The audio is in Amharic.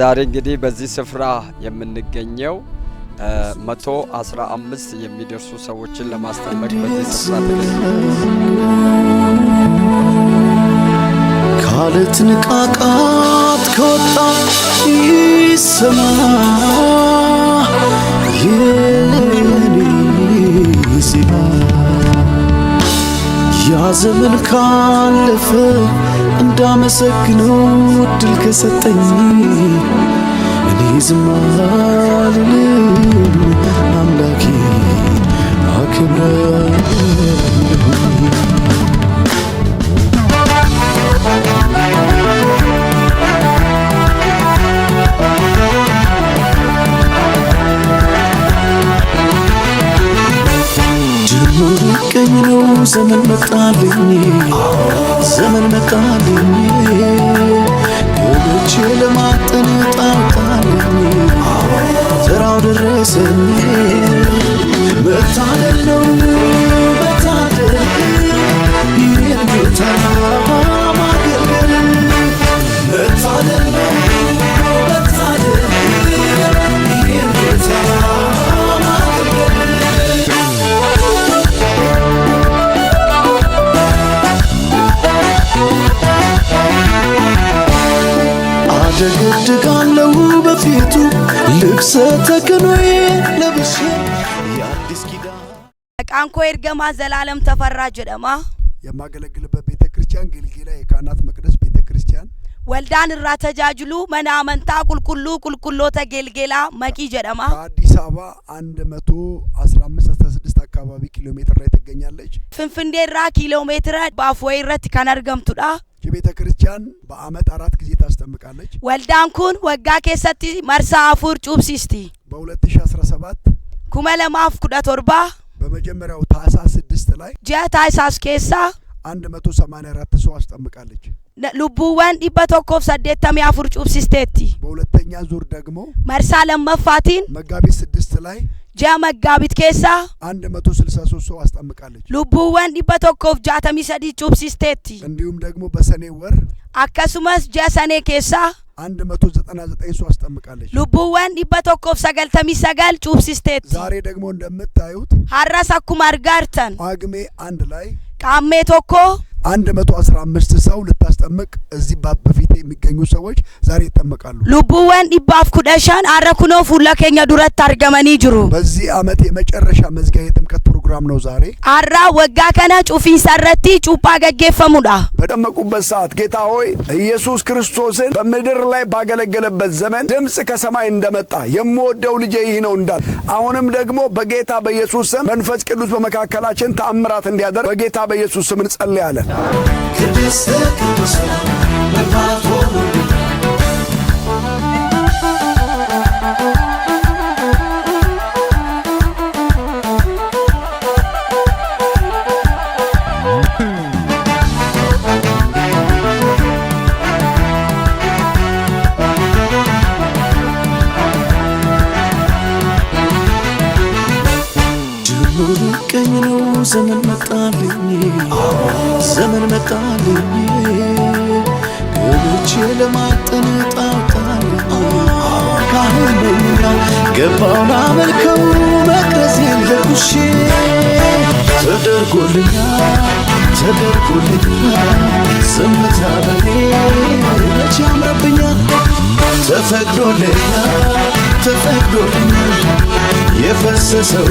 ዛሬ እንግዲህ በዚህ ስፍራ የምንገኘው 115 የሚደርሱ ሰዎችን ለማስተማር በዚህ ስፍራ ካለት ንቃቃት ከወጣ ይሰማ የኔ ዜማ ያ ዘመን ካለፈ እንዳመሰግነው እድል ከሰጠኝ እኔ ዝም አልልም አምላኬ አክብረዋለሁ። ቀኝ ነው ዘመን መጣልኝ ገብቼ ለማጠን ጣጣልኝ ተራው ደረሰኝ መታደል ነው መታደል ይህን ጌታ ማገልገል መታደል ነው መታደል ይህን ጌታ አደገድጋለሁ በፊቱ ልብሰ ተክኖዬ ለብሼ የአዲስ ኪዳን ቃንኮ ይርገማ ዘላለም ተፈራ ጀደማ የማገለግልበት ቤተክርስቲያን ገልጌላ የካህናት መቅደስ ቤተክርስቲያን ወልዳን ራተጃጅሉ መናመንታ ቁልቁሎ ተገልጌላ መቂ ጀደማ ከአዲስ አበባ 115-16 አካባቢ ኪሎ ሜትር ላይ ትገኛለች። ፍንፍንዴራ ኪሎ ሜትር ባፎይረት ከነርገምቱዳ የቤተክርስቲያን በአመት 4 ጊዜ ታስተምቃለች። ወልዳንኩን ወጋ ከሰቲ መርሳ አፉር ጩብሲስቲ በ2017 ኩመለማፍ ኩዳቶርባ በመጀመሪያው ታህሳስ 6 ላይ ጀታይሳስ ኬሳ 184 ሰው አስተምቃለች። ሉቡወን ዲበቶኮፍ ሰደተም ያፉር ጩብሲስቴቲ በሁለተኛ ዙር ደግሞ መርሳ ለመፋቲን መጋቢት 6 ላይ መጋቢት ኬሳ 163 ሰው አስተምቃለች። ሉቡወን ዲበቶኮፍ ጃተሚ ሰዲ ጩብሲስቴቲ እንዲሁም ደግሞ በሰኔ ወር አከሱመስ ጀሰኔ ኬሳ 199 ሰው አስተምቃለች። ሉቡወን ዲበቶኮፍ ሰገልተሚ ሰገል ጩብሲስቴቲ ዛሬ ደግሞ እንደምታዩት ሐራሳኩም አርጋርተን ጳጉሜ 1 ላይ ቃሜ ቶኮ 115 ሰው ልታስጠምቅ እዚህ በፊት የሚገኙ ሰዎች ዛሬ ይጠመቃሉ። ሉቡወን ዲባፍ ኩደሻን አረኩኖ ፉለከኛ ዱረት ታርገመኒ ጅሩ በዚህ አመት የመጨረሻ መዝጊያ የጥምቀት ፕሮግራም ነው ዛሬ። አራ ወጋ ከነ ጩፊን ሰረቲ ጩፓ ገገፈሙዳ በደመቁበት ሰዓት ጌታ ሆይ ኢየሱስ ክርስቶስን በምድር ላይ ባገለገለበት ዘመን ድምጽ ከሰማይ እንደመጣ የምወደው ልጄ ይህ ነው እንዳል አሁንም ደግሞ በጌታ በኢየሱስ ስም መንፈስ ቅዱስ በመካከላችን ተአምራት እንዲያደርግ በጌታ በኢየሱስ ስም እንጸልያለን። ቅድስት ቅዱሳን መግባት ሆኖ ቀኝ ነው ዘመን መጣልኝ ገብቼ ለማጠን ጣጣልኝ ካህንኛ ገባውን አመልከው መቅረዜን ለኩሼ ተደርጎልኛል ዝምታ በኔ መቼ ያምረብኛል ተፈቅዶልኛል የፈሰሰው